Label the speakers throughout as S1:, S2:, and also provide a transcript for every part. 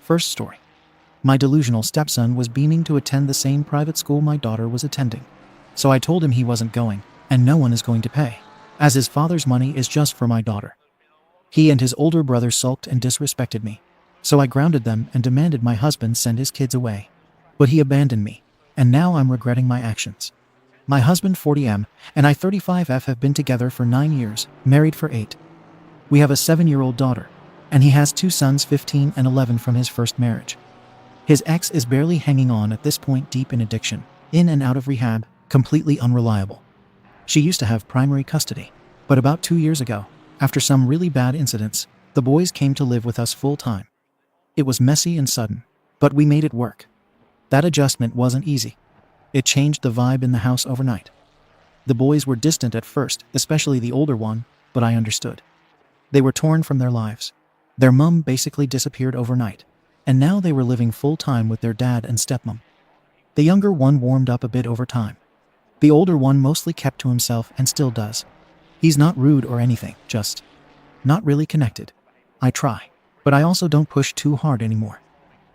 S1: First story. My delusional stepson was beaming to attend the same private school my daughter was attending. So I told him he wasn't going, and no one is going to pay, as his father's money is just for my daughter. He and his older brother sulked and disrespected me. So I grounded them and demanded my husband send his kids away. But he abandoned me, and now I'm regretting my actions. My husband 40M and I 35F have been together for 9 years, married for 8. We have a 7-year-old daughter, and he has 2 sons 15 and 11 from his first marriage. His ex is barely hanging on at this point, deep in addiction, in and out of rehab, completely unreliable. She used to have primary custody, but about 2 years ago, after some really bad incidents, the boys came to live with us full time. It was messy and sudden, but we made it work. That adjustment wasn't easy. It changed the vibe in the house overnight. The boys were distant at first, especially the older one, but I understood. They were torn from their lives. Their mum basically disappeared overnight, and now they were living full-time with their dad and stepmom. The younger one warmed up a bit over time. The older one mostly kept to himself and still does. He's not rude or anything, just not really connected. I try, but I also don't push too hard anymore.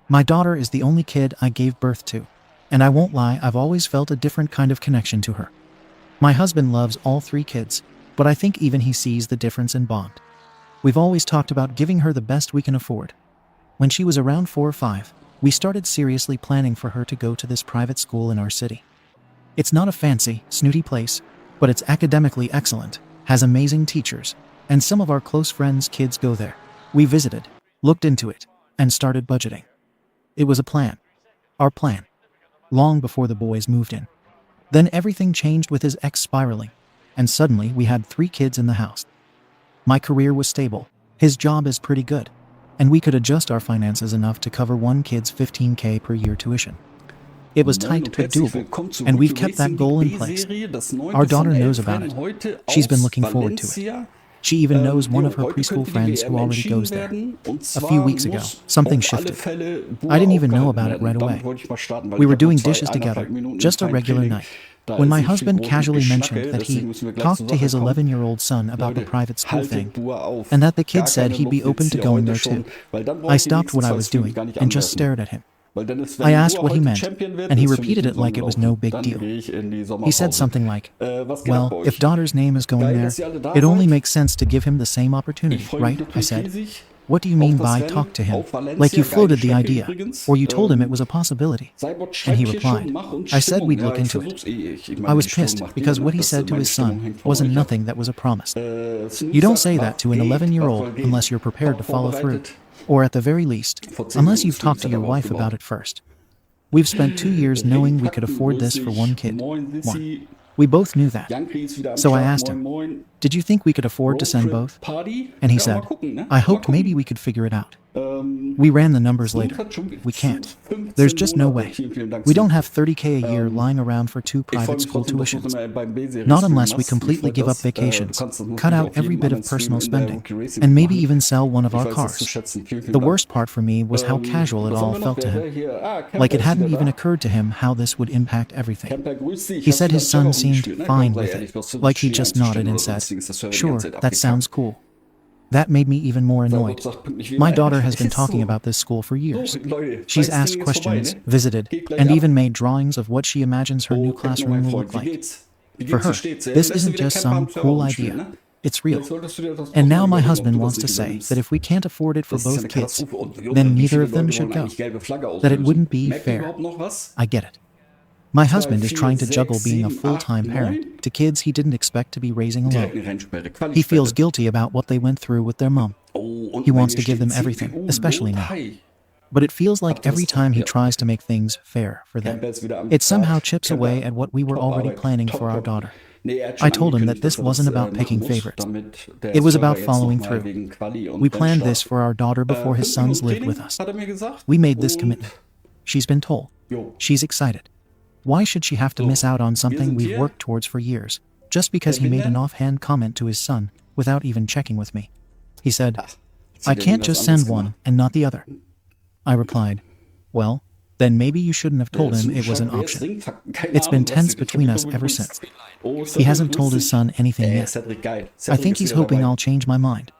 S1: My daughter is the only kid I gave birth to, and I won't lie, I've always felt a different kind of connection to her. My husband loves all 3 kids, but I think even he sees the difference in bond. We've always talked about giving her the best we can afford. When she was around 4 or 5, we started seriously planning for her to go to this private school in our city. It's not a fancy, snooty place, but it's academically excellent, has amazing teachers, and some of our close friends' kids go there. We visited, looked into it, and started budgeting. It was a plan. Our plan. Long before the boys moved in. Then everything changed with his ex spiraling, and suddenly we had 3 kids in the house. My career was stable, his job is pretty good, and we could adjust our finances enough to cover one kid's $15,000 per year tuition. It was tight but doable, and we've kept that goal in place. Our daughter knows about it. She's been looking forward to it. She even knows one of her preschool friends who already goes there. A few weeks ago, something shifted. I didn't even know about it right away. We were doing dishes together, just a regular night, when my husband casually mentioned that he talked to his 11-year-old son about the private school thing, and that the kid said he'd be open to going there too. I stopped what I was doing and just stared at him. I asked what he meant, and he repeated it like it was no big deal. He said something like, well, if daughter's name is going there, it only makes sense to give him the same opportunity, right? I said. What do you mean by talk to him? Like you floated the idea, or you told him it was a possibility? And he replied, I said we'd look into it. I was pissed because what he said to his son wasn't nothing that was a promise. You don't say that to an 11-year-old unless you're prepared to follow through. Or at the very least, unless you've talked to your wife about it first. We've spent 2 years knowing we could afford this for one kid. One. We both knew that. So I asked him, did you think we could afford to send both? And he said, I hoped maybe we could figure it out. We ran the numbers later. We can't. There's just no way. We don't have $30,000 a year lying around for 2 private school tuitions. Not unless we completely give up vacations, cut out every bit of personal spending, and maybe even sell one of our cars. The worst part for me was how casual it all felt to him. Like it hadn't even occurred to him how this would impact everything. He said his son seemed fine with it, like he just nodded and said, sure, that sounds cool. That made me even more annoyed. My daughter has been talking about this school for years. She's asked questions, visited, and even made drawings of what she imagines her new classroom will look like. For her, this isn't just some cool idea. It's real. And now my husband wants to say that if we can't afford it for both kids, then neither of them should go. That it wouldn't be fair. I get it. My husband is trying to juggle being a full-time parent to kids he didn't expect to be raising alone. He feels guilty about what they went through with their mom. He wants to give them everything, especially now. But it feels like every time he tries to make things fair for them, it somehow chips away at what we were already planning for our daughter. I told him that this wasn't about picking favorites. It was about following through. We planned this for our daughter before his sons lived with us. We made this commitment. She's been told. She's excited. Why should she have to miss out on something we've worked towards for years, just because he made an offhand comment to his son without even checking with me? He said, I can't just send one and not the other. I replied, well, then maybe you shouldn't have told him it was an option. It's been tense between us ever since. He hasn't told his son anything yet. I think he's hoping I'll change my mind.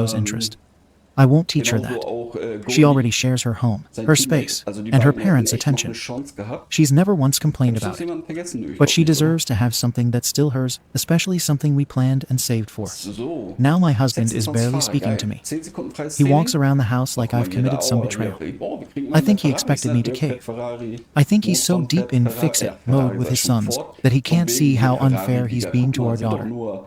S1: shows interest. I won't teach her
S2: Genauso
S1: that.
S2: auch
S1: She
S2: Goldie,
S1: already shares her home,
S2: sein
S1: her
S2: Teammate.
S1: space,
S2: Also die
S1: and her
S2: beiden hätten
S1: parents'
S2: echt noch
S1: attention.
S2: eine Chance gehabt.
S1: She's never once complained
S2: Hab ich
S1: about
S2: sonst
S1: it.
S2: jemanden vergessen? Nö, ich
S1: But
S2: glaub
S1: she
S2: nicht, oder?
S1: deserves to have something that's still hers, especially something we planned and saved for.
S2: So.
S1: Now my husband is
S2: 26
S1: barely
S2: Fahrer,
S1: speaking
S2: geil.
S1: to me.
S2: 10 Sekunden freies
S1: He
S2: Training.
S1: walks around the house like
S2: Guck
S1: I've
S2: mal,
S1: committed
S2: jeder
S1: some
S2: Auer
S1: betrayal.
S2: hier. Oh, wir kriegen
S1: I
S2: immer
S1: think he
S2: mehr
S1: expected
S2: Ferraris,
S1: me to
S2: ne?
S1: cave.
S2: Fährt Ferrari.
S1: I think he's so
S2: Mozart
S1: deep
S2: fährt
S1: in
S2: Ferrari.
S1: fix-it
S2: Ja,
S1: mode
S2: Ferrari
S1: with
S2: war
S1: his
S2: schon
S1: sons
S2: fort.
S1: that he
S2: Von
S1: can't
S2: wegen
S1: see
S2: hier
S1: how
S2: Ferrari
S1: unfair he's
S2: wieder.
S1: being
S2: Guck
S1: to
S2: mal,
S1: our
S2: sind doch
S1: daughter.
S2: nur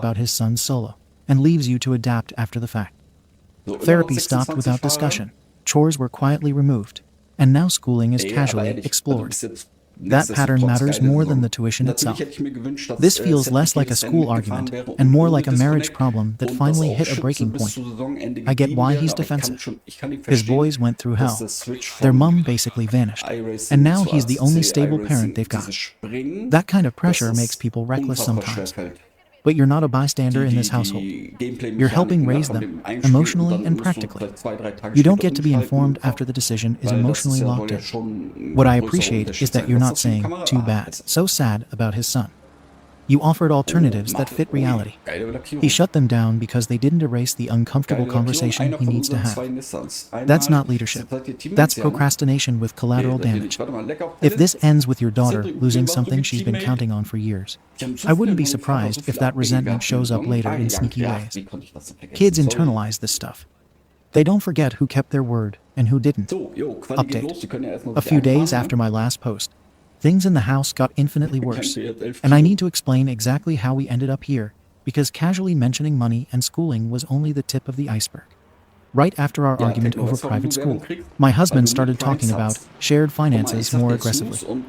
S1: about his son's solo, and leaves you to adapt after the fact.
S2: So, immer noch
S1: Therapy stopped
S2: 26
S1: without
S2: Fahrer?
S1: discussion. Chores were quietly removed, and now schooling is
S2: Ey, aber
S1: casually
S2: ehrlich, also du
S1: explored.
S2: bist jetzt
S1: That pattern matters more than the tuition itself. This feels less like a school argument and more like a marriage problem that finally hit a breaking point. I get why he's defensive. His boys went through hell. Their mum basically vanished. And now he's the only stable parent they've got. That kind of pressure makes people reckless sometimes. But you're not a bystander in this household. You're helping raise them, emotionally and practically. You don't get to be informed after the decision is emotionally locked in. What I appreciate is that you're not saying, too bad, so sad about his son. You offered alternatives that fit reality. He shut them down because they didn't erase the uncomfortable conversation he needs to have. That's not leadership. That's procrastination with collateral damage. If this ends with your daughter losing something she's been counting on for years, I wouldn't be surprised if that resentment shows up later in sneaky ways. Kids internalize this stuff. They don't forget who kept their word and who didn't. Update. A few days after my last post, things in the house got infinitely worse, and I need to explain exactly how we ended up here, because casually mentioning money and schooling was only the tip of the iceberg. Right after our argument over private school, my husband started talking about shared finances more aggressively.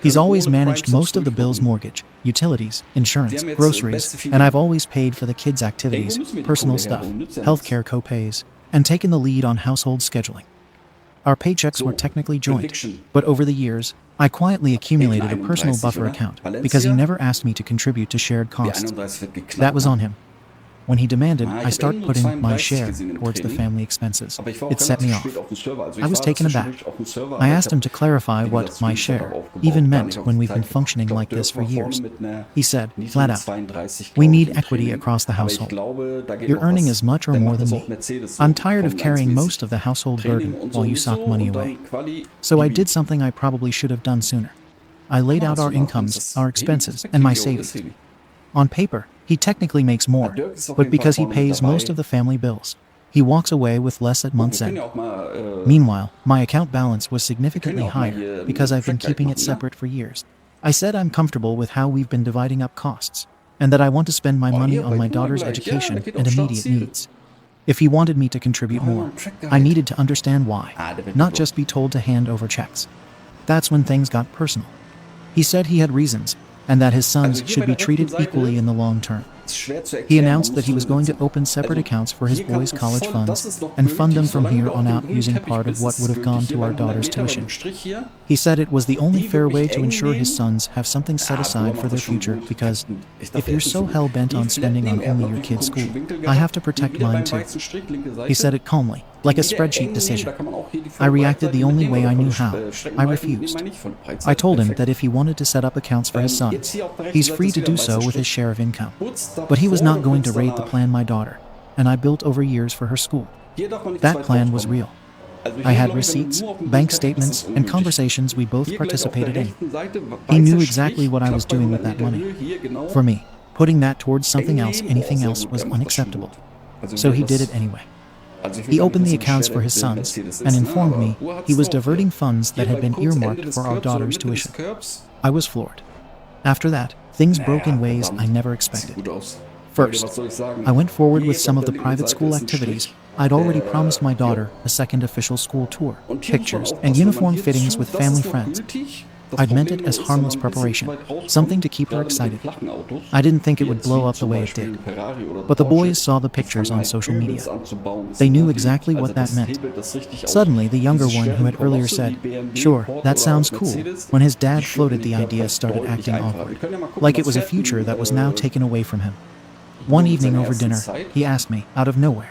S1: He's always managed most of the bills: mortgage, utilities, insurance, groceries, and I've always paid for the kids' activities, personal stuff, healthcare co-pays, and taken the lead on household scheduling. Our paychecks were technically joint, but over the years, I quietly accumulated a personal buffer account because he never asked me to contribute to shared costs. That was on him. When he demanded I start putting my share towards the family expenses, it set me off. I was taken aback. I asked him to clarify what my share even meant when we've been functioning like this for years. He said, flat out, "We need equity across the household. You're earning as much or more than me. I'm tired of carrying most of the household burden while you sock money away." So I did something I probably should have done sooner. I laid out our incomes, our expenses, and my savings. On paper, he technically makes more, but because he pays most of the family bills, he walks away with less at month's end. Meanwhile, my account balance was significantly higher because I've been keeping it separate for years. I said I'm comfortable with how we've been dividing up costs, and that I want to spend my money on my daughter's education and immediate needs. If he wanted me to contribute more, I needed to understand why, not just be told to hand over checks. That's when things got personal. He said he had reasons, and that his sons should be treated equally in the long term. He announced that he was going to open separate accounts for his boys' college funds and fund them from here on out using part of what would have gone to our daughter's tuition. He said it was the only fair way to ensure his sons have something set aside for their future because, if you're so hell-bent on spending on only your kid's school, I have to protect mine too. He said it calmly, like a spreadsheet decision. I reacted the only way I knew how. I refused. I told him that if he wanted to set up accounts for his sons, he's free to do so with his share of income. But he was not going to raid the plan my daughter and I built over years for her school. That plan was real. I had receipts, bank statements, and conversations we both participated in. He knew exactly what I was doing with that money. For me, putting that towards something else, anything else, was unacceptable. So he did it anyway. He opened the accounts for his sons and informed me he was diverting funds that had been earmarked for our daughter's tuition. I was floored. After that, things broke in ways I never expected. First, I went forward with some of the private school activities. I'd already promised my daughter a second official school tour, pictures, and uniform fittings with family friends. I'd meant it as harmless preparation, something to keep her excited. I didn't think it would blow up the way it did. But the boys saw the pictures on social media. They knew exactly what that meant. Suddenly, the younger one who had earlier said, "Sure, that sounds cool," when his dad floated the idea, started acting awkward, like it was a future that was now taken away from him. One evening over dinner, he asked me, out of nowhere,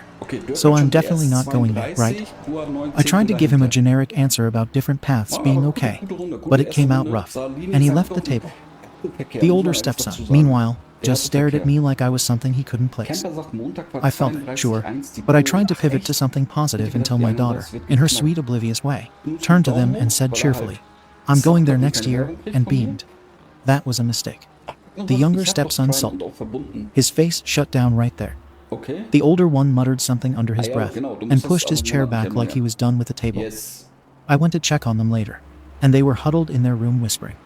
S1: "So I'm definitely not going there, right?" I tried to give him a generic answer about different paths being okay, but it came out rough, and he left the table. The older stepson, meanwhile, just stared at me like I was something he couldn't place. I felt it, sure, but I tried to pivot to something positive until my daughter, in her sweet, oblivious way, turned to them and said cheerfully, "I'm going there next year," and beamed. That was a mistake. The younger stepson sulked. His face shut down right there. The older one muttered something under his breath and pushed his chair back like he was done with the table. I went to check on them later, and they were huddled in their room whispering.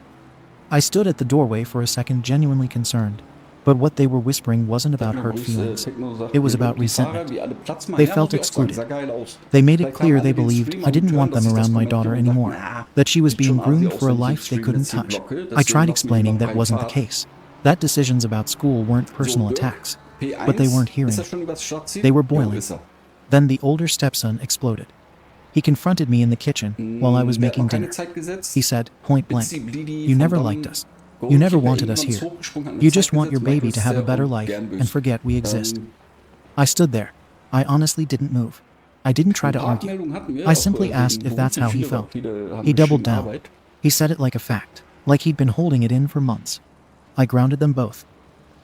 S1: I stood at the doorway for a second, genuinely concerned. But what they were whispering wasn't about hurt feelings. It was about resentment. They felt excluded. They made it clear they believed I didn't want them around my daughter anymore, that she was being groomed for a life they couldn't touch. I tried explaining that wasn't the case, that decisions about school weren't personal attacks, but they weren't hearing it. They were boiling. Then the older stepson exploded. He confronted me in the kitchen while I was making dinner. He said, point blank, "You never liked us. You never wanted us here. You just want your baby to have a better life and forget we exist." I stood there. I honestly didn't move. I didn't try to argue. I simply asked if that's how he felt. He doubled down. He said it like a fact, like he'd been holding it in for months. I grounded them both.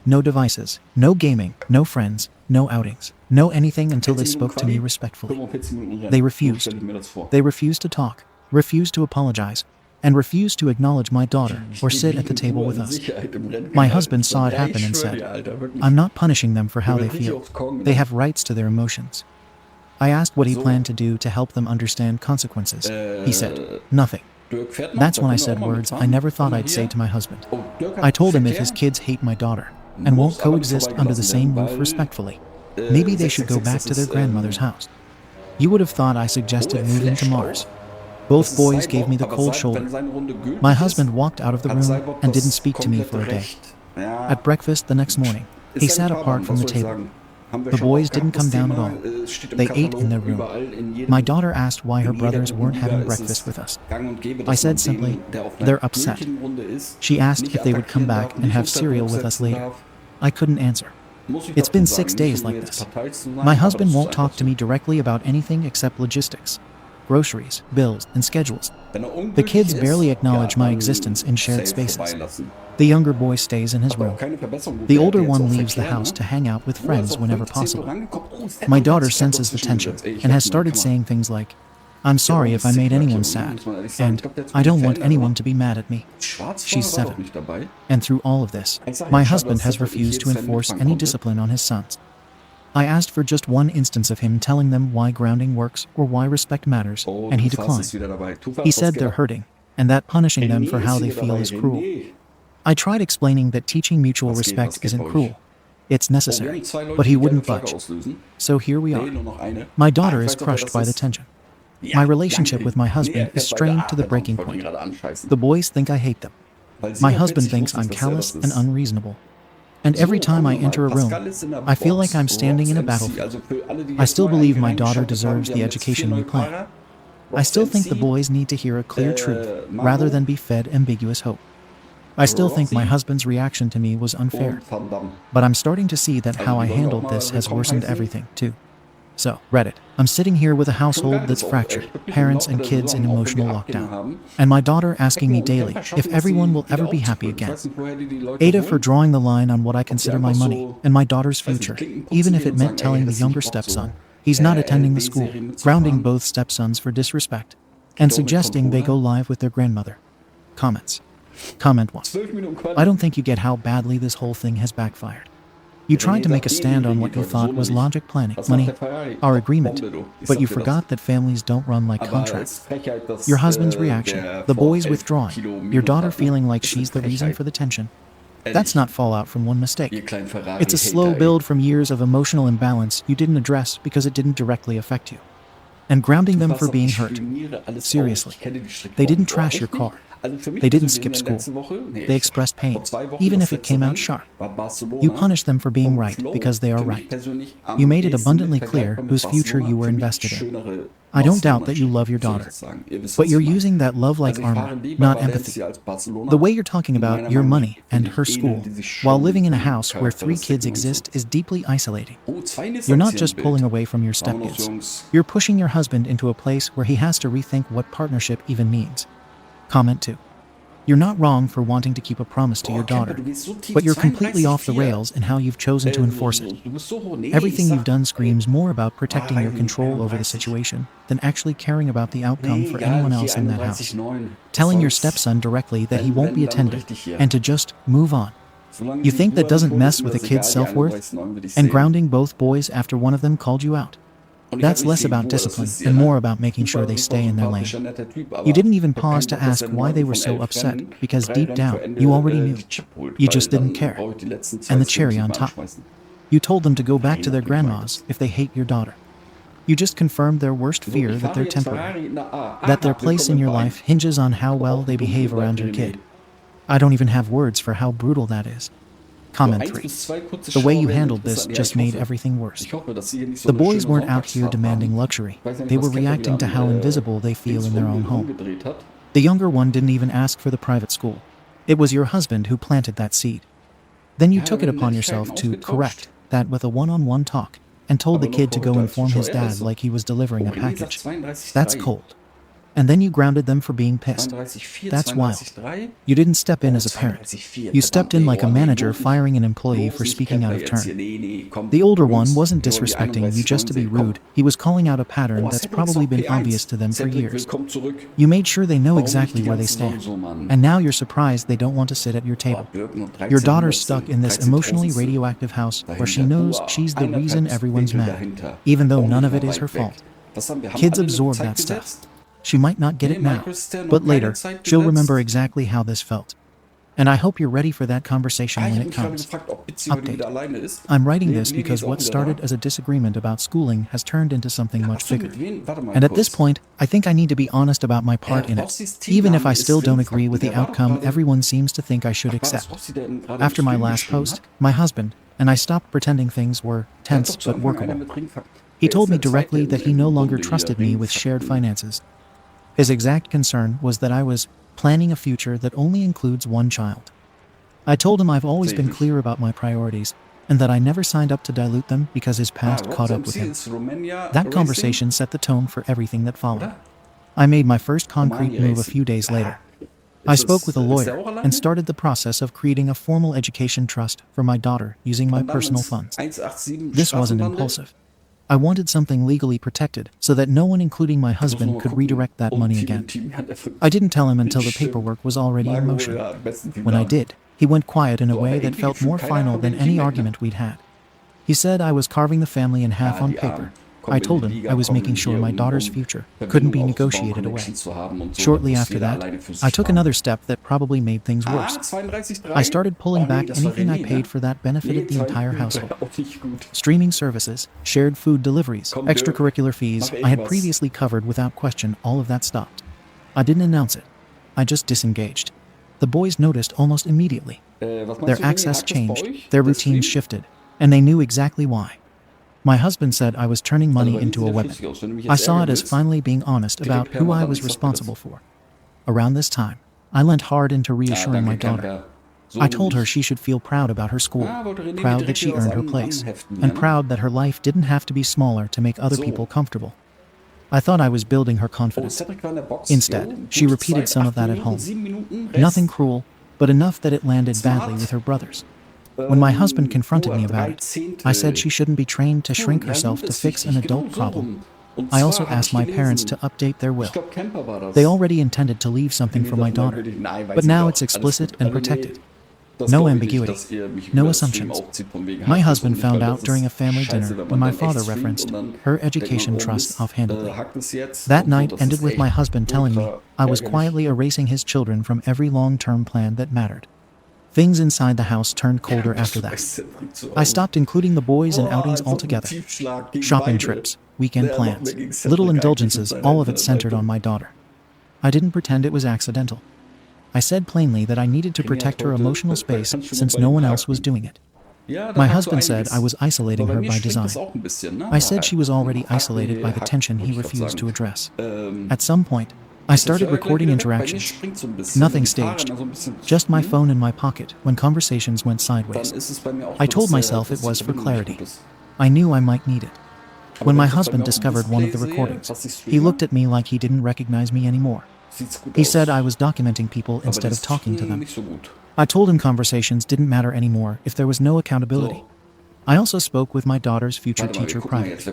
S1: No devices, no gaming, no friends, no outings, no anything until they spoke to me respectfully. They refused. They refused to talk, refused to apologize, and refused to acknowledge my daughter or sit at the table with us. My husband saw it happen and said, "I'm not punishing them for how they feel. They have rights to their emotions." I asked what he planned to do to help them understand consequences. He said, "Nothing." That's when I said words I never thought I'd say to my husband. I told him if his kids hate my daughter and won't coexist under the same roof respectfully, maybe they should go back to their grandmother's house. You would have thought I suggested moving to Mars. Both boys gave me the cold shoulder. My husband walked out of the room and didn't speak to me for a day. At breakfast the next morning, he sat apart from the table. The boys didn't come down at all. They ate in their room. My daughter asked why her brothers weren't having breakfast with us. I said simply, "They're upset." She asked if they would come back and have cereal with us later. I couldn't answer. It's been 6 days like this. My husband won't talk to me directly about anything except logistics, groceries, bills, and schedules. The kids barely acknowledge my existence in shared spaces. The younger boy stays in his room. The older one leaves the house to hang out with friends whenever possible. My daughter senses the tension and has started saying things like, "I'm sorry if I made anyone sad," and "I don't want anyone to be mad at me." She's 7. And through all of this, my husband has refused to enforce any discipline on his sons. I asked for just one instance of him telling them why grounding works or why respect matters, and he declined. He said they're hurting, and that punishing them for how they feel is cruel. I tried explaining that teaching mutual respect isn't cruel. It's necessary, but he wouldn't budge. So here we are. My daughter is crushed by the tension. My relationship with my husband is strained to the breaking point. The boys think I hate them. My husband thinks I'm callous and unreasonable. And every time I enter a room, I feel like I'm standing in a battlefield. I still believe my daughter deserves the education we plan. I still think the boys need to hear a clear truth rather than be fed ambiguous hope. I still think my husband's reaction to me was unfair. But I'm starting to see that how I handled this has worsened everything, too. So, Reddit, I'm sitting here with a household that's fractured, parents and kids in emotional lockdown, and my daughter asking me daily if everyone will ever be happy again. Ada for drawing the line on what I consider my money and my daughter's future, even if it meant telling the younger stepson he's not attending the school, grounding both stepsons for disrespect, and suggesting they go live with their grandmother. Comments. Comment 1. I don't think you get how badly this whole thing has backfired. You tried to make a stand on what you thought was logic, planning, money, our agreement, but you forgot that families don't run like contracts. Your husband's reaction, the boys withdrawing, your daughter feeling like she's the reason for the tension. That's not fallout from one mistake. It's a slow build from years of emotional imbalance you didn't address because it didn't directly affect you. And grounding them for being hurt. Seriously, they didn't trash your car. They didn't skip school. They expressed pain, even if it came out sharp. You punished them for being right because they are right. You made it abundantly clear whose future you were invested in. I don't doubt that you love your daughter, but you're using that love like armor, not empathy. The way you're talking about your money and her school, while living in a house where 3 kids exist, is deeply isolating. You're not just pulling away from your stepkids. You're pushing your husband into a place where he has to rethink what partnership even means. Comment 2. You're not wrong for wanting to keep a promise to your daughter, but you're completely off the rails in how you've chosen to enforce it. Everything you've done screams more about protecting your control over the situation than actually caring about the outcome for anyone else in that house. Telling your stepson directly that he won't be attended and to just move on. You think that doesn't mess with a kid's self-worth? And grounding both boys after one of them called you out?
S2: Und ich
S1: That's
S2: habe nicht
S1: less
S2: viel
S1: about
S2: vor, das
S1: discipline
S2: wisst ihr,
S1: and
S2: ne?
S1: more about making sure
S2: Super,
S1: they
S2: super
S1: stay in their lane.
S2: sympathischer, netter Typ, aber
S1: You didn't even
S2: ich habe
S1: pause
S2: keinen
S1: to
S2: Bock, dass
S1: ask
S2: er
S1: why
S2: nur
S1: they were
S2: von
S1: so
S2: 11
S1: upset,
S2: Rennen
S1: because
S2: 3
S1: deep
S2: Rennen
S1: down,
S2: vor Ende
S1: you already knew.
S2: die Chip holt,
S1: You
S2: weil
S1: just didn't
S2: dann
S1: care.
S2: brauche ich die letzten 2
S1: And the
S2: Streams
S1: cherry
S2: nicht
S1: on
S2: mehr
S1: top,
S2: anschmeißen.
S1: you told them to go back
S2: Nein,
S1: to their
S2: hab ich nicht
S1: grandmas if they hate your daughter. You just confirmed their worst
S2: So,
S1: fear
S2: ich
S1: that
S2: fahre
S1: they're
S2: jetzt
S1: temporary,
S2: Ferrari nach A.
S1: that their
S2: Aha,
S1: place
S2: willkommen
S1: in
S2: im
S1: your
S2: Verein.
S1: life hinges on how
S2: Aber
S1: well
S2: auch
S1: they
S2: ein dumm
S1: behave
S2: über
S1: around your
S2: Pyrenäen.
S1: kid. I don't even have words for how brutal that is.
S2: So,
S1: Comment
S2: 1
S1: 3.
S2: bis 2 kurze
S1: The way
S2: Schauer
S1: you
S2: wären
S1: handled this
S2: interessant. Ja,
S1: just
S2: ich
S1: made
S2: hoffe.
S1: everything worse.
S2: Ich hoffe, dass Sie hier nicht so
S1: The
S2: eine
S1: boys
S2: schöne
S1: weren't out here
S2: Sonntagsfahrt
S1: demanding
S2: haben.
S1: luxury.
S2: Ich weiß ja nicht,
S1: They
S2: was
S1: were
S2: Kepper wieder
S1: reacting to
S2: an
S1: how invisible they feel in their own home.
S2: rumgedreht hat.
S1: The younger one didn't even ask for the private school. It was your husband who planted that seed. Then you
S2: Ja,
S1: took
S2: wir
S1: it
S2: werden
S1: upon
S2: Nettigkeiten
S1: yourself to
S2: ausgetauscht.
S1: correct that with a one-on-one talk and told the
S2: Aber noch
S1: kid to go
S2: korrekter als
S1: inform his
S2: Zuschauer.
S1: dad like he was delivering a
S2: Oh, René sagt
S1: package.
S2: 32,3.
S1: That's cold. And then you grounded them for being pissed.
S2: 32,4,
S1: That's wild.
S2: 32,3.
S1: You didn't step in
S2: Oh,
S1: as a parent.
S2: 32,4.
S1: You stepped in like a
S2: Verdammt, ey.
S1: manager
S2: Bloß nicht-
S1: firing an employee for
S2: bloß nicht
S1: speaking out
S2: Kepper
S1: of
S2: jetzt
S1: turn.
S2: hier. Nee, komm.
S1: The older one
S2: Jungs,
S1: wasn't
S2: wir wollen die
S1: disrespecting you just to be
S2: 31,9 sehen.
S1: rude. He was calling out a pattern
S2: Komm. Oh,
S1: that's
S2: Cedric
S1: probably
S2: ist
S1: been
S2: auf P1.
S1: obvious to them for
S2: Cedric,
S1: years.
S2: willkommen zurück.
S1: You made sure they know
S2: Warum nicht
S1: exactly
S2: die
S1: where they
S2: ganze Saison
S1: stand.
S2: so, Mann?
S1: And now you're surprised they don't want to sit at your
S2: Oh,
S1: table.
S2: Birken und
S1: Your daughter's
S2: 13
S1: stuck in this
S2: 13
S1: emotionally
S2: Tausendste
S1: radioactive house where she
S2: dahinter.
S1: knows
S2: Uah,
S1: she's the
S2: 1,5
S1: reason everyone's
S2: Winkel
S1: mad,
S2: dahinter.
S1: even though
S2: Auch
S1: none
S2: nicht
S1: of it
S2: mal
S1: is her
S2: weit weg.
S1: fault.
S2: Was haben wir? Haben
S1: Kids
S2: alle eine
S1: absorb
S2: Zeit
S1: that stuff.
S2: gesetzt?
S1: She might not get
S2: Nee,
S1: it now,
S2: Michael ist der noch
S1: but
S2: keine
S1: later,
S2: Zeit
S1: she'll
S2: gesetzt.
S1: remember exactly how this felt. And I hope you're ready for that conversation
S2: Ah, ich
S1: when
S2: habe
S1: it
S2: mich gerade
S1: comes.
S2: gefragt, ob Bitzi heute
S1: Update.
S2: wieder alleine ist.
S1: I'm writing
S2: Nee,
S1: this
S2: Lili
S1: because
S2: ist auch
S1: what
S2: wieder
S1: started
S2: da.
S1: as a disagreement about schooling has turned into something much
S2: Ach so,
S1: bigger.
S2: mit wem? Warte mal
S1: And at this
S2: kurz.
S1: point, I think I need to be honest about my part in it,
S2: Rossis
S1: even if I
S2: Teamname
S1: still
S2: ist
S1: don't
S2: Wim
S1: agree with the
S2: Franken. Der war doch
S1: outcome
S2: gerade-
S1: everyone seems to think I should
S2: Ach, war das
S1: accept.
S2: Rossi, der gerade
S1: After
S2: im
S1: my
S2: Stream
S1: last
S2: geschrieben
S1: post,
S2: hat?
S1: my husband and I stopped pretending things were
S2: Der hat
S1: tense
S2: doch zu
S1: but
S2: Anfang einer
S3: workable.
S2: mit Ringfakt.
S1: He
S2: Der
S1: told
S2: ist
S1: me
S2: der
S1: directly
S2: Zweite
S1: that he
S2: in
S1: no
S2: der
S1: longer
S2: Runde hier,
S1: trusted me with shared
S2: Ringfakten.
S1: finances. His exact concern was that I was planning a future that only includes one child. I told him I've always been clear about my priorities and that I never signed up to dilute them because his past caught up with him. That conversation set the tone for everything that followed. I made my first concrete move a few days later. I spoke with a lawyer and started the process of creating a formal education trust for my daughter using my personal funds. This wasn't impulsive. I wanted something legally protected so that no one, including my husband, could redirect that money again. I didn't tell him until the paperwork was already in motion. When I did, he went quiet in a way that felt more final than any argument we'd had. He said I was carving the family in half on paper. I told him I was making sure my daughter's future couldn't be negotiated away. Shortly after that, I took another step that probably made things worse. I started pulling back anything I paid for that benefited the entire household. Streaming services, shared food deliveries, extracurricular fees I had previously covered without question, all of that stopped. I didn't announce it. I just disengaged. The boys noticed almost immediately. Their access changed, their routines shifted, and they knew exactly why. My husband said I was turning money into a weapon. I saw it as finally being honest about who I was responsible for. Around this time, I leant hard into reassuring my daughter. I told her she should feel proud about her school, proud that she earned her place, and proud that her life didn't have to be smaller to make other people comfortable. I thought I was building her confidence. Instead, she repeated some of that at home. Nothing cruel, but enough that it landed badly with her brothers. When my husband confronted me about it, I said she shouldn't be trained to shrink herself to fix an adult problem. I also asked my parents to update their will. They already intended to leave something for my daughter, but now it's explicit and protected. No ambiguity, no assumptions. My husband found out during a family dinner when my father referenced her education trust offhandedly. That night ended with my husband telling me I was quietly erasing his children from every long-term plan that mattered. Things inside the house turned colder after that. I stopped including the boys in outings altogether. Shopping trips, weekend plans, little indulgences, all of it centered on my daughter. I didn't pretend it was accidental. I said plainly that I needed to protect her emotional space since no one else was doing it. My husband said I was isolating her by design. I said she was already isolated by the tension he refused to address. At some point, I started recording interactions. Nothing staged, just my phone in my pocket when conversations went sideways. I told myself it was for clarity. I knew I might need it. When my husband discovered one of the recordings, he looked at me like he didn't recognize me anymore. He said I was documenting people instead of talking to them. I told him conversations didn't matter anymore if there was no accountability. I also spoke with my daughter's future teacher privately.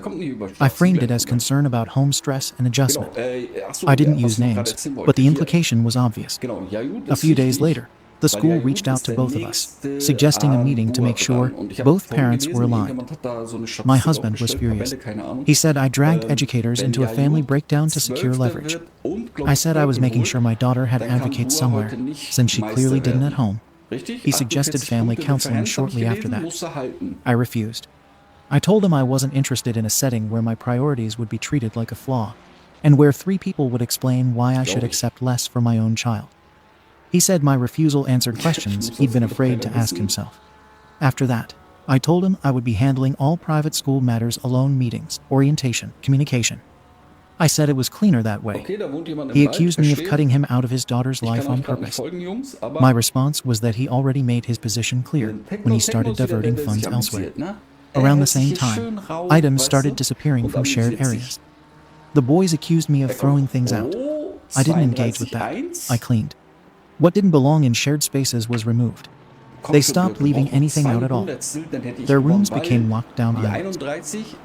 S1: I framed it as concern about home stress and adjustment. I didn't use names, but the implication was obvious. A few days later, The school reached out to both of us, suggesting a meeting to make sure both parents were aligned. My husband was furious. He said I dragged educators into a family breakdown to secure leverage. I said I was making sure my daughter had advocates somewhere, since she clearly didn't at home. He suggested family counseling shortly after that. I refused. I told him I wasn't interested in a setting where my priorities would be treated like a flaw, and where 3 people would explain why I should accept less for my own child. He said my refusal answered questions he'd been afraid to ask himself. After that, I told him I would be handling all private school matters alone: meetings, orientation, communication. I said it was cleaner that way. He accused me of cutting him out of his daughter's life on purpose. My response was that he already made his position clear when he started diverting funds elsewhere. Around the same time, items started disappearing from shared areas. The boys accused me of throwing things out. I didn't engage with that. I cleaned. What didn't belong in shared spaces was removed. They stopped leaving anything out at all. Their rooms became locked down islands.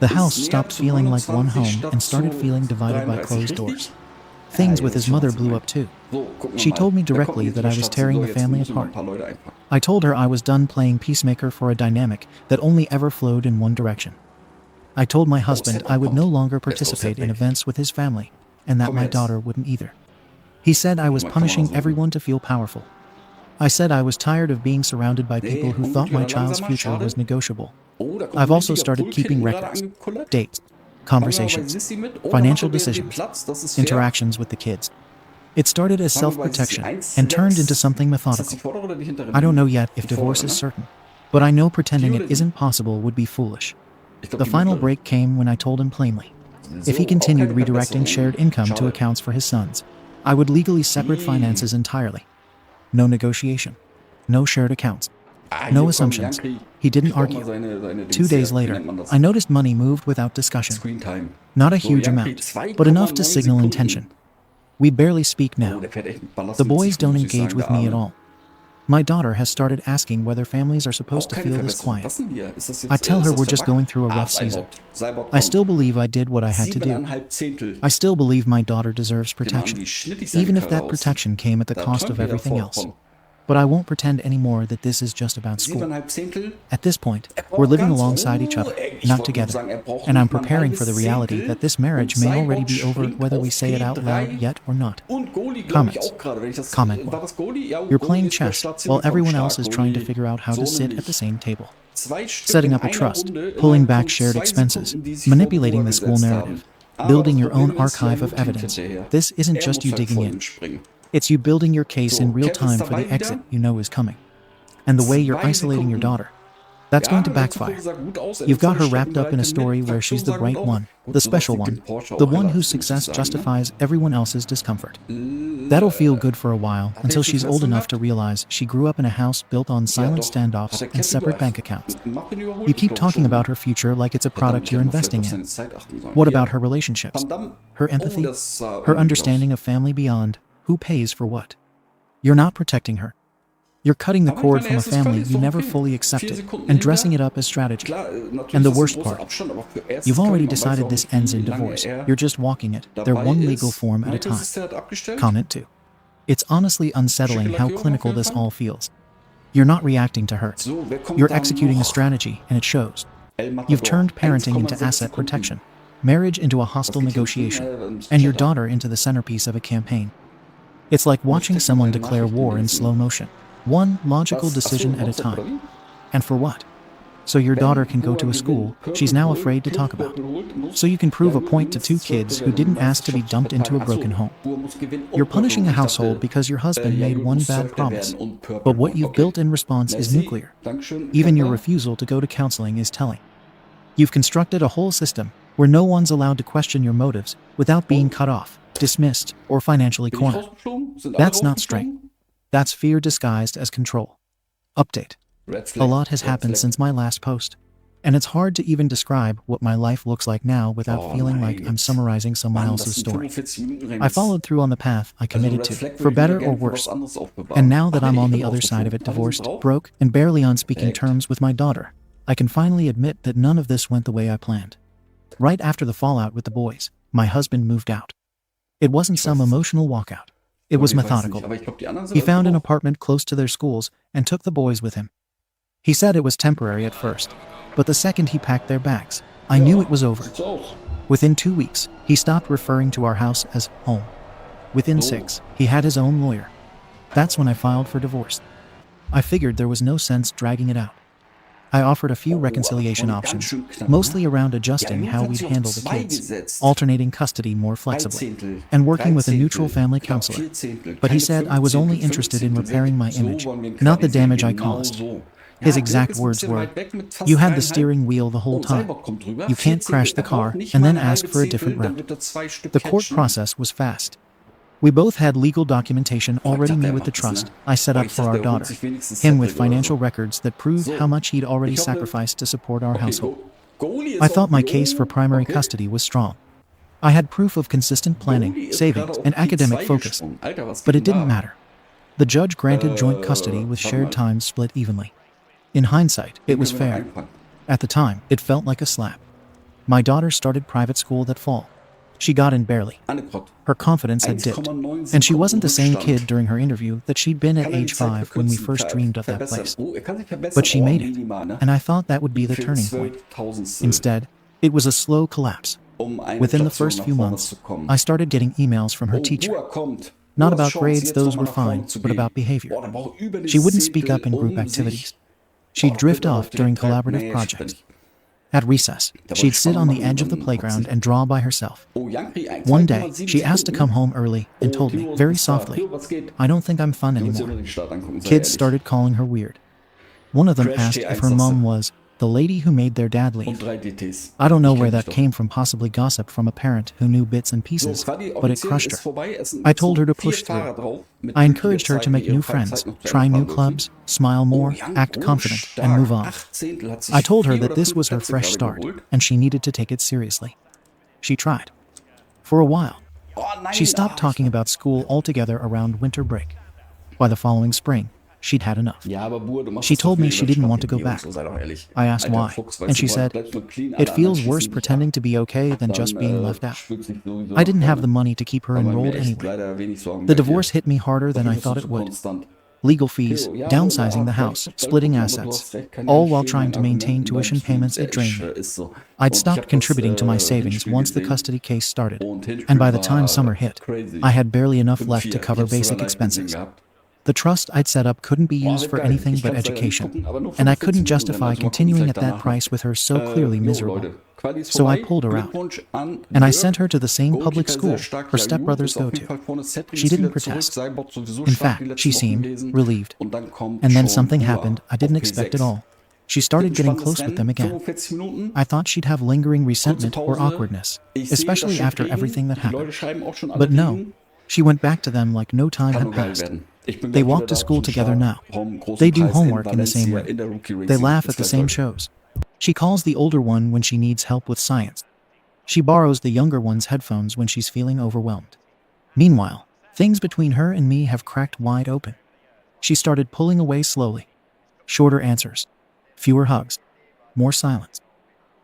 S1: The house stopped feeling like one home and started feeling divided by closed doors. Things with his mother blew up too. She told me directly that I was tearing the family apart. I told her I was done playing peacemaker for a dynamic that only ever flowed in one direction. I told my husband I would no longer participate in events with his family, and that my daughter wouldn't either. He said I was punishing everyone to feel powerful. I said I was tired of being surrounded by people who thought my child's future was negotiable. I've also started keeping records, dates, conversations, financial decisions, interactions with the kids. It started as self-protection and turned into something methodical. I don't know yet if divorce is certain, but I know pretending it isn't possible would be foolish. The final break came when I told him plainly, if he continued redirecting shared income to accounts for his sons, I would legally separate finances entirely. No negotiation. No shared accounts. No assumptions. He didn't argue. 2 days later, I noticed money moved without discussion. Not a huge amount, but enough to signal intention. We barely speak now. The boys don't engage with me at all. My daughter has started asking whether families are supposed to feel this quiet. I tell her we're just going through a rough season. I still believe I did what I had to do. I still believe my daughter deserves protection, even if that protection came at the cost of everything else. But I won't pretend anymore that this is just about school. At this point, we're living alongside each other, not together, and I'm preparing for the reality that this marriage may already be over whether we say it out loud yet or not. Comments. Comment 1. You're playing chess while everyone else is trying to figure out how to sit at the same table. Setting up a trust, pulling back shared expenses, manipulating the school narrative, building your own archive of evidence. This isn't just you digging in. It's you building your case in real time for the exit you know is coming. And the way you're isolating your daughter, that's going to backfire. You've got her wrapped up in a story where she's the bright one, the special one, the one whose success justifies everyone else's discomfort. That'll feel good for a while until she's old enough to realize she grew up in a house built on silent standoffs and separate bank accounts. You keep talking about her future like it's a product you're investing in. What about her relationships? Her empathy? Her understanding of family beyond who pays for what? You're not protecting her. You're cutting the cord from a family you never fully accepted and dressing it up as strategy. And the worst part, you've already decided this ends in divorce. You're just walking it. They're one legal form at a time. Comment 2. It's honestly unsettling how clinical this all feels. You're not reacting to her. You're executing a strategy, and it shows. You've turned parenting into asset protection, marriage into a hostile negotiation, and your daughter into the centerpiece of a campaign. It's like watching someone declare war in slow motion, one logical decision at a time. And for what? So your daughter can go to a school she's now afraid to talk about. So you can prove a point to 2 kids who didn't ask to be dumped into a broken home. You're punishing a household because your husband made one bad promise. But what you've built in response is nuclear. Even your refusal to go to counseling is telling. You've constructed a whole system where no one's allowed to question your motives without being cut off, dismissed, or financially cornered. That's not strength. That's fear disguised as control. Update. A lot has happened since my last post, and it's hard to even describe what my life looks like now without feeling like I'm summarizing someone else's story. I followed through on the path I committed to, for better or worse. And now that I'm on the other side of it, divorced, broke, and barely on speaking terms with my daughter, I can finally admit that none of this went the way I planned. Right after the fallout with the boys, my husband moved out. It wasn't some emotional walkout. It was
S2: Okay, weiß nicht,
S1: methodical.
S2: aber ich glaube, die anderen sind
S1: He
S2: alle
S1: found an
S2: auch.
S1: apartment close to their schools and took the boys with him. He said it was temporary at first, but the second he packed their bags, I knew it was over.
S2: Sieht so aus.
S1: Within 2 weeks, he stopped referring to our house as home. Within 6, he had his own lawyer. That's when I filed for divorce. I figured there was no sense dragging it out. I offered a few reconciliation options, mostly around adjusting how we'd handle the kids, alternating custody more flexibly, and working with a neutral family counselor. But he said I was only interested in repairing my image, not the damage I caused. His exact words were, "You had the steering wheel the whole time. You can't crash the car and then ask for a different route." The court process was fast. We both had legal documentation already made with the trust I set up for our daughter, him with financial records that proved how much he'd already sacrificed to support our household. I thought my case for primary custody was strong. I had proof of consistent planning, savings, and academic focus, but it didn't matter. The judge granted joint custody with shared time split evenly. In hindsight, it was fair. At the time, it felt like a slap. My daughter started private school that fall. She got in barely. Her confidence had dipped, and she wasn't the same kid during her interview that she'd been at age 5 when we first dreamed of that place. But she made it, and I thought that would be the turning point. Instead, it was a slow collapse. Within the first few months, I started getting emails from her teacher. Not about grades, those were fine, but about behavior. She wouldn't speak up in group activities. She'd drift off during collaborative projects. At recess, she'd sit on the edge of the playground and draw by herself. One day, she asked to come home early and told me, very softly, "I don't think I'm fun anymore." Kids started calling her weird. One of them asked if her mom was the lady who made their dad leave. I don't know where that came from, possibly gossip from a parent who knew bits and pieces, but it crushed her. I told her to push through. I encouraged her to make new friends, try new clubs, smile more, act confident, and move on. I told her that this was her fresh start, and she needed to take it seriously. She tried. For a while. She stopped talking about school altogether around winter break. By the following spring, she'd had enough. She told me she didn't want to go back. I asked why, and she said, "It feels worse pretending to be okay than just being left out." I didn't have the money to keep her enrolled anyway. The divorce hit me harder than I thought it would. Legal fees, downsizing the house, splitting assets, all while trying to maintain tuition payments, it drained me. I'd stopped contributing to my savings once the custody case started, and by the time summer hit, I had barely enough left to cover basic expenses. The trust I'd set up couldn't be used for anything but education, and I couldn't justify continuing at that price with her so clearly miserable. So I pulled her out, and I sent her to the same public school her stepbrothers go to. She didn't protest. In fact, she seemed relieved. And then something happened I didn't expect at all. She started getting close with them again. I thought she'd have lingering resentment or awkwardness, especially after everything that happened. But no, she went back to them like no time had passed. They walk to school together now. They do homework in the same way. They laugh at the same shows. She calls the older one when she needs help with science. She borrows the younger one's headphones when she's feeling overwhelmed. Meanwhile, things between her and me have cracked wide open. She started pulling away slowly. Shorter answers. Fewer hugs. More silence.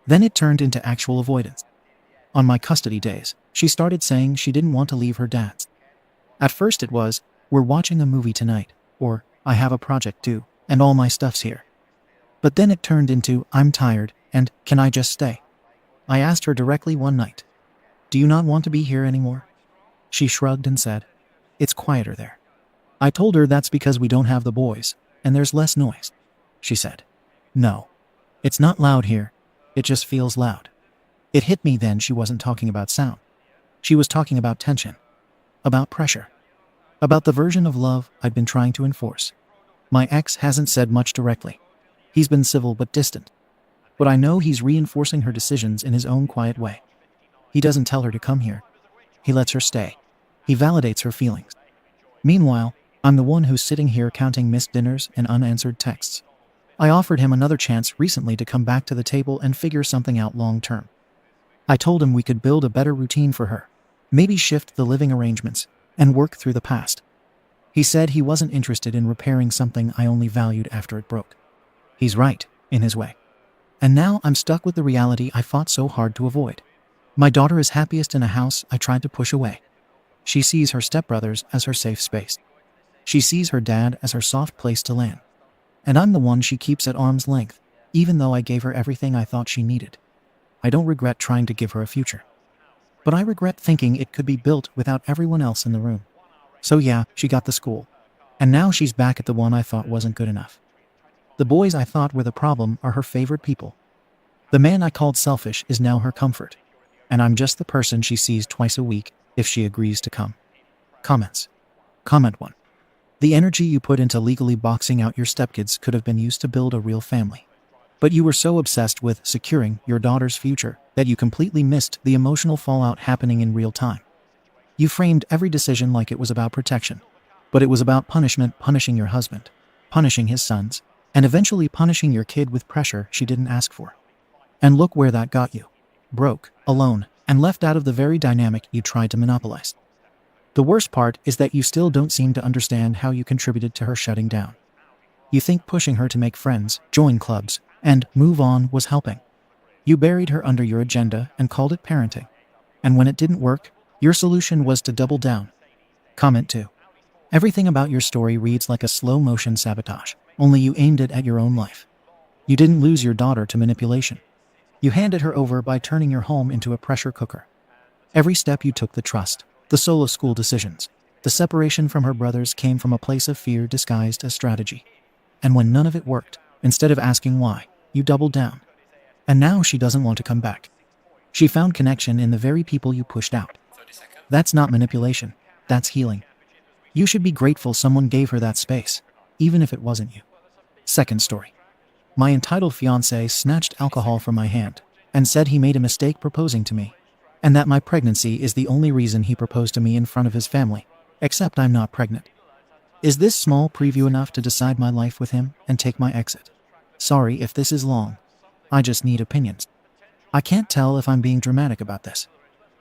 S1: Then it turned into actual avoidance. On my custody days, she started saying she didn't want to leave her dad's. At first it was, "We're watching a movie tonight," or "I have a project due, and all my stuff's here." But then it turned into, "I'm tired, and can I just stay?" I asked her directly one night, "Do you not want to be here anymore?" She shrugged and said, "It's quieter there." I told her that's because we don't have the boys, and there's less noise. She said, "No, it's not loud here, it just feels loud." It hit me then she wasn't talking about sound. She was talking about tension, about pressure, about the version of love I'd been trying to enforce. My ex hasn't said much directly. He's been civil but distant. But I know he's reinforcing her decisions in his own quiet way. He doesn't tell her to come here. He lets her stay. He validates her feelings. Meanwhile, I'm the one who's sitting here counting missed dinners and unanswered texts. I offered him another chance recently to come back to the table and figure something out long term. I told him we could build a better routine for her, maybe shift the living arrangements, and work through the past. He said he wasn't interested in repairing something I only valued after it broke. He's right, in his way. And now I'm stuck with the reality I fought so hard to avoid. My daughter is happiest in a house I tried to push away. She sees her stepbrothers as her safe space. She sees her dad as her soft place to land. And I'm the one she keeps at arm's length, even though I gave her everything I thought she needed. I don't regret trying to give her a future. But I regret thinking it could be built without everyone else in the room. So yeah, she got the school. And now she's back at the one I thought wasn't good enough. The boys I thought were the problem are her favorite people. The man I called selfish is now her comfort. And I'm just the person she sees twice a week if she agrees to come. Comments. Comment 1. The energy you put into legally boxing out your stepkids could have been used to build a real family. But you were so obsessed with securing your daughter's future that you completely missed the emotional fallout happening in real time. You framed every decision like it was about protection, but it was about punishment, punishing your husband, punishing his sons, and eventually punishing your kid with pressure she didn't ask for. And look where that got you. Broke, alone, and left out of the very dynamic you tried to monopolize. The worst part is that you still don't seem to understand how you contributed to her shutting down. You think pushing her to make friends, join clubs, and move on was helping. You buried her under your agenda and called it parenting. And when it didn't work, your solution was to double down. Comment 2. Everything about your story reads like a slow-motion sabotage, only you aimed it at your own life. You didn't lose your daughter to manipulation. You handed her over by turning your home into a pressure cooker. Every step you took, the trust, the solo school decisions, the separation from her brothers came from a place of fear disguised as strategy. And when none of it worked, instead of asking why, you doubled down. And now she doesn't want to come back. She found connection in the very people you pushed out. That's not manipulation, that's healing. You should be grateful someone gave her that space, even if it wasn't you. Second story. My entitled fiancé snatched alcohol from my hand and said he made a mistake proposing to me, and that my pregnancy is the only reason he proposed to me in front of his family, except I'm not pregnant. Is this small preview enough to decide my life with him and take my exit? Sorry if this is long. I just need opinions. I can't tell if I'm being dramatic about this.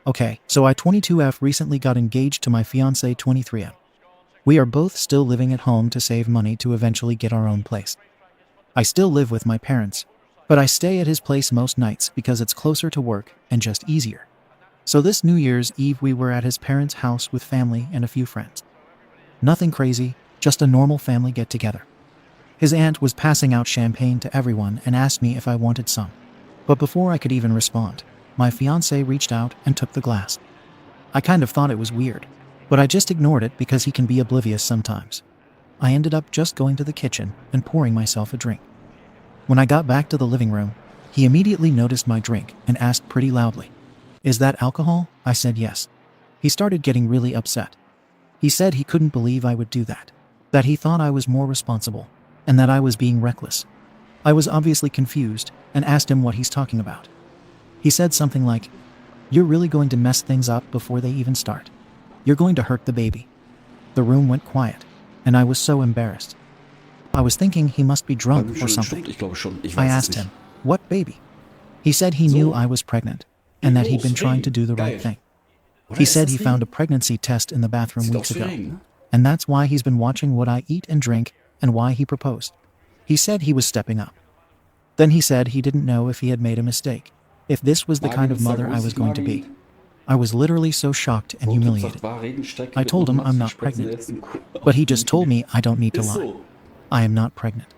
S1: Okay, so I 22F recently got engaged to my fiancé 23M. We are both still living at home to save money to eventually get our own place. I still live with my parents, but I stay at his place most nights because it's closer to work and just easier. So this New Year's Eve we were at his parents' house with family and a few friends. Nothing crazy, just a normal family get-together. His aunt was passing out champagne to everyone and asked me if I wanted some. But before I could even respond, my fiancé reached out and took the glass. I kind of thought it was weird, but I just ignored it because he can be oblivious sometimes. I ended up just going to the kitchen and pouring myself a drink. When I got back to the living room, he immediately noticed my drink and asked pretty loudly, "Is that alcohol?" I said yes. He started getting really upset. He said he couldn't believe I would do that he thought I was more responsible, and that I was being reckless. I was obviously confused and asked him what he's talking about. He said something like, "You're really going to mess things up before they even start. You're going to hurt the baby." The room went quiet, and I was so embarrassed. I was thinking he must be drunk or something. I asked him, "What baby?" He said he knew I was pregnant, and that he'd been trying to do the right thing. He said he found a pregnancy test in the bathroom weeks ago, and that's why he's been watching what I eat and drink and why he proposed. He said he was stepping up. Then he said he didn't know if he had made a mistake, if this was the kind of mother I was going to be. I was literally so shocked and humiliated. I told him I'm not pregnant, but he just told me I don't need to lie. I am not pregnant.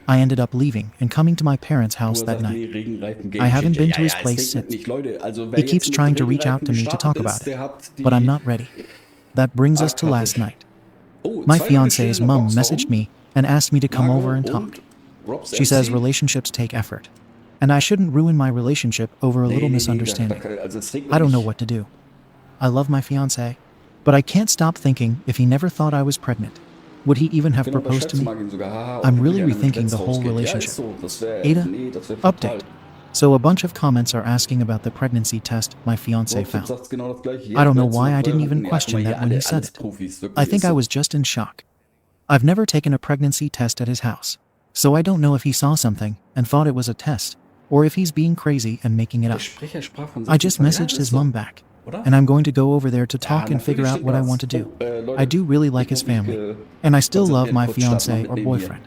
S1: I ended up leaving and coming to my parents' house that night. I haven't been to his place since. He keeps trying to reach out to me to talk about it, but I'm not ready. That brings us to last night. My fiancé's mom messaged me and asked me to come over and talk. She says relationships take effort, and I shouldn't ruin my relationship over a little misunderstanding. I don't know what to do. I love my fiancé, but I can't stop thinking if he never thought I was pregnant, would he even have proposed to me? I'm really rethinking the whole relationship. Ada, update. So a bunch of comments are asking about the pregnancy test my fiancé found. I don't know why I didn't even question that when he said it. I think I was just in shock. I've never taken a pregnancy test at his house, so I don't know if he saw something and thought it was a test, or if he's being crazy and making it up. I just messaged his mom back, and I'm going to go over there to talk and figure out what I want to do. I do really like his family, and I still love my fiancé or boyfriend.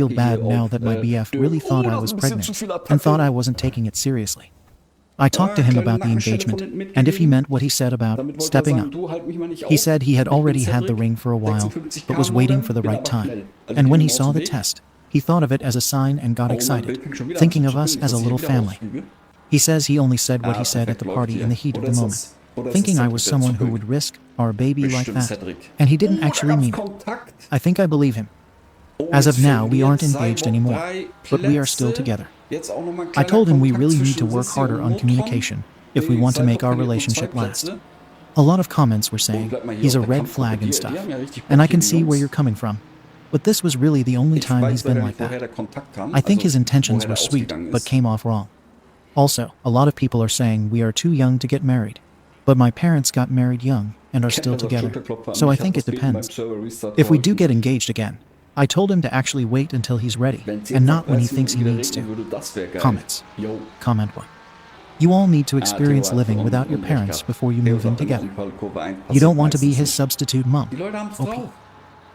S1: feel
S2: Attacke
S1: bad
S2: hier
S1: now
S2: auf,
S1: that my BF
S2: Dirk.
S1: really thought I
S4: das
S1: was
S4: ist ein bisschen
S1: pregnant
S4: zu viel Attacke.
S1: and thought I wasn't taking it seriously. I talked to him
S2: kleine
S1: about the
S2: Nackenstelle
S1: engagement
S2: von hinten
S1: and if he
S2: mitgegeben.
S1: meant what he said about
S2: Damit wollte er
S1: stepping
S2: sagen,
S1: up.
S2: du, halt mich mal nicht
S1: He
S2: auf.
S1: said he had
S2: Ich bin
S1: already had the
S2: Cedric,
S1: ring for a while,
S2: 56
S1: but was
S2: km/h
S1: waiting for the
S2: bin
S1: right
S2: aber
S1: time.
S2: schnell. Also
S1: And
S2: ich
S1: when
S2: bin
S1: he
S2: im
S1: saw the
S2: Weg.
S1: test, he thought of it as a sign and got
S2: Oh, mein
S1: excited,
S2: Bild fängt schon wieder an
S1: thinking
S2: zu
S1: of us
S2: zucken,
S1: as a
S2: dass ich
S1: little
S2: wieder
S1: family.
S2: ausfliege.
S1: He says he only said what
S2: Ah,
S1: he said at
S2: perfekt,
S1: the
S2: läuft
S1: party
S2: hier.
S1: in the heat of
S2: Oder
S1: the
S2: ist
S1: moment,
S2: das- oder ist
S1: thinking
S2: das
S1: I was
S2: Cedric, der
S1: someone who
S2: zuckelt?
S1: would risk our baby like
S2: Bestimmt
S1: that.
S2: Cedric.
S1: And he didn't
S2: Oh, da
S1: actually
S2: gab's
S1: mean it.
S2: Kontakt.
S1: I think I believe him.
S2: Oh,
S1: As of
S2: jetzt
S1: now,
S2: fehlen
S1: we
S2: mir
S1: aren't
S2: Cyborg
S1: engaged anymore,
S2: 3
S1: but we are still
S2: Plätze.
S1: together.
S2: Jetzt auch noch mal ein
S1: I
S2: kleiner
S1: told him we
S2: Kontakt
S1: really need to
S2: zwischen
S1: work
S2: Sissi
S1: harder
S2: und
S1: on
S2: Notron.
S1: communication if we
S2: Nee,
S1: want to
S2: Cyborg
S1: make our
S2: verliert nur 2
S1: relationship last.
S2: Plätze.
S1: A lot of comments were saying
S2: Bleib mal hier
S1: he's a
S2: auf der
S1: red flag and
S2: Kampfgruppe.
S1: stuff.
S2: Die haben ja richtig
S1: And I
S2: Bock
S1: can
S2: hier,
S1: see
S2: die
S1: where
S2: Jungs.
S1: you're coming from. But this was really the only
S2: Ich
S1: time
S2: weiß
S1: he's been
S2: leider
S1: like
S2: nicht, woher
S1: that.
S2: der Kontakt kam,
S1: I think
S2: also
S1: his intentions
S2: woher
S1: were
S2: der
S1: sweet,
S2: ausgegangen
S1: but
S2: ist.
S1: came off wrong. Also, a lot of people are saying we are too young to get married. But my parents got married young and are still
S2: Kennt also
S1: together.
S2: Schulterklopfer an
S1: So I
S2: mich, hat
S1: think it
S2: das Beten beim
S1: depends.
S2: Server Restart
S1: If we do
S2: geholfen.
S1: get engaged again, I told him to actually wait until he's ready
S2: Wenn 10
S1: and
S2: von
S1: not when he
S2: 30
S1: thinks he
S2: Minuten
S1: needs
S2: wieder
S1: to.
S2: regnen würde, das wär geil.
S1: Comments.
S2: Jo.
S1: Comment 1. You all need to
S2: Theo
S1: experience
S2: hat
S1: living
S2: so
S1: without your
S2: Unrecht
S1: parents
S2: gehabt.
S1: before you
S2: Theo
S1: move in
S2: sagt immer,
S1: together.
S2: Unfallkurve 1
S1: You
S2: passiert
S1: don't want to be
S2: meistens
S1: his
S2: nicht.
S1: substitute mom.
S2: Die Leute haben's
S1: OP.
S2: drauf.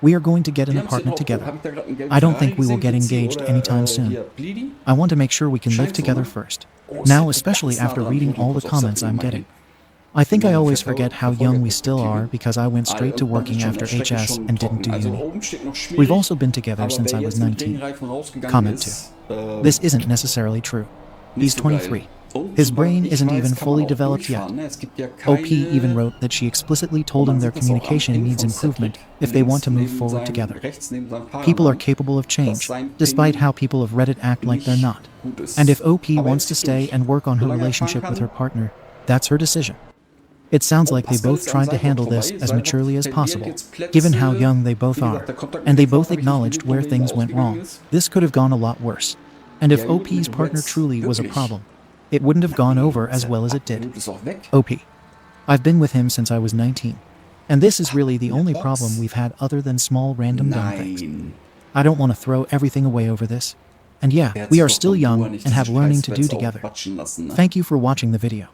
S1: We are going to get an
S2: Die haben's
S1: apartment
S2: drauf.
S1: together.
S2: Hab ich da grad einen gelben
S1: I don't
S2: Ferrari
S1: think we will
S2: gesehen,
S1: get
S2: Blitzi
S1: engaged
S2: oder,
S1: anytime soon.
S2: hier, Bleedy?
S1: I want to make sure we can live
S2: Scheint so,
S1: together
S2: ne?
S1: first.
S2: Oh,
S1: Now,
S2: shit,
S1: especially
S2: ganz nah
S1: after
S2: dran.
S1: reading
S2: Ich muss
S1: all the
S2: kurz aufs
S1: comments
S2: Setting
S1: I'm
S2: mal
S1: getting.
S2: gehen.
S1: I think I
S2: Meine
S1: always forget how young we still
S2: Verfolgerperspektive.
S1: are because I went straight to
S2: Irgendwann
S1: working
S2: ist schon
S1: after
S2: der Strecke
S1: HS
S2: schon
S1: and didn't do
S2: trocken. Also
S1: uni.
S2: oben steht noch schwierig,
S1: We've also been together
S2: aber
S1: since
S2: wer
S1: I was
S2: jetzt mit
S1: 19.
S2: Regenreifen rausgegangen
S1: Comment
S2: ist,
S1: 2. This isn't necessarily true. He's
S2: nicht so geil.
S1: 23.
S2: Und
S1: His
S2: soweit
S1: brain
S2: ich
S1: isn't
S2: weiß,
S1: even
S2: kann man
S1: fully
S2: auch
S1: developed yet.
S2: durchfahren, ne? Es gibt ja
S1: OP
S2: keine-
S1: even wrote that she explicitly told him
S2: Man
S1: their
S2: sieht das auch am
S1: communication
S2: Pin
S1: needs
S2: von
S1: improvement
S2: Cedric.
S1: if they want to move
S2: Links
S1: forward
S2: neben
S1: together.
S2: seinem- rechts neben seinem
S1: People are
S2: Fahrermann,
S1: capable of
S2: dass
S1: change,
S2: sein
S1: despite
S2: Ping
S1: how people of Reddit act like they're not.
S2: gut ist.
S1: And if OP
S2: Aber
S1: wants
S2: er
S1: to
S2: zieht
S1: stay
S2: durch.
S1: and work on her
S2: Solange er fahren
S1: relationship with
S2: kann.
S1: her partner, that's her decision. It sounds like they
S2: Pascal
S1: both
S2: ist an
S1: tried to
S2: Cyborg
S1: handle this
S2: vorbei.
S1: as
S2: Cyborg
S1: maturely as
S2: verliert
S1: possible,
S2: jetzt Plätze.
S1: given how young they both
S2: Wie
S1: are,
S2: gesagt, der Kontakt
S1: and they
S2: mit dem
S1: both
S2: Vater habe ich nicht
S1: acknowledged
S2: gelesen,
S1: where
S2: von wem
S1: things
S2: der
S1: went
S2: ausgegangen
S1: wrong.
S2: ist.
S1: This could have gone a lot worse. And if
S2: Ja, gut,
S1: OP's
S2: mit dem
S1: partner
S2: Reds,
S1: truly was a
S2: wirklich.
S1: problem, it wouldn't have gone over as well as it did.
S2: Blut ist auch weg.
S1: OP. I've been with him since I was 19. And this is really the only problem we've had other than small random dumb things.
S2: Nein.
S1: I don't want to throw everything away over this. And yeah,
S2: Er hat
S1: we
S2: sich
S1: are
S2: doch
S1: still
S2: vom
S1: young
S2: Bauer nicht
S1: and have
S2: diese
S1: learning to do
S2: Scheißplätze
S1: together.
S2: aufquatschen lassen, ne?
S1: Thank you for watching the video.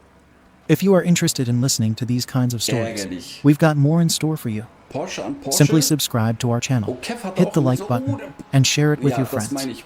S1: If you are interested in listening to these kinds of stories,
S2: Ärgerlich.
S1: we've got more in store for you.
S2: Porsche an Porsche.
S1: Simply subscribe to our channel,
S2: Oh, Kev hat
S1: hit
S2: auch
S1: the
S2: mit
S1: like
S2: so-
S1: button,
S2: der-
S1: and share it with
S2: Ja,
S1: your
S2: das
S1: friends.
S2: meine ich.